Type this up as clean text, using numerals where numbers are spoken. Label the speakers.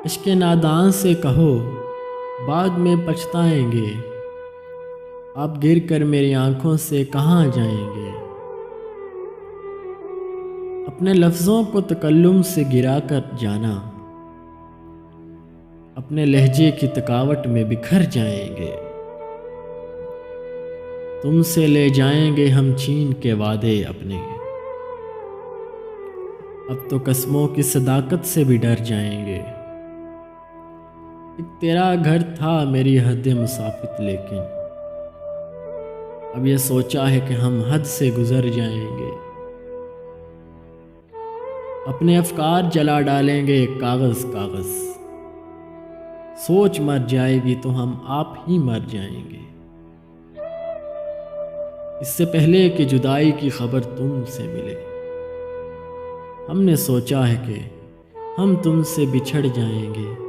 Speaker 1: عشق نادان سے کہو بعد میں پچھتائیں گے، آپ گر کر میری آنکھوں سے کہاں جائیں گے؟ اپنے لفظوں کو تکلم سے گرا کر جانا، اپنے لہجے کی تکاوٹ میں بکھر جائیں گے۔ تم سے لے جائیں گے ہم چھین کے وعدے اپنے، اب تو قسموں کی صداقت سے بھی ڈر جائیں گے۔ ایک تیرا گھر تھا میری حد مسافت، لیکن اب یہ سوچا ہے کہ ہم حد سے گزر جائیں گے۔ اپنے افکار جلا ڈالیں گے کاغذ کاغذ، سوچ مر جائے گی تو ہم آپ ہی مر جائیں گے۔ اس سے پہلے کہ جدائی کی خبر تم سے ملے، ہم نے سوچا ہے کہ ہم تم سے بچھڑ جائیں گے۔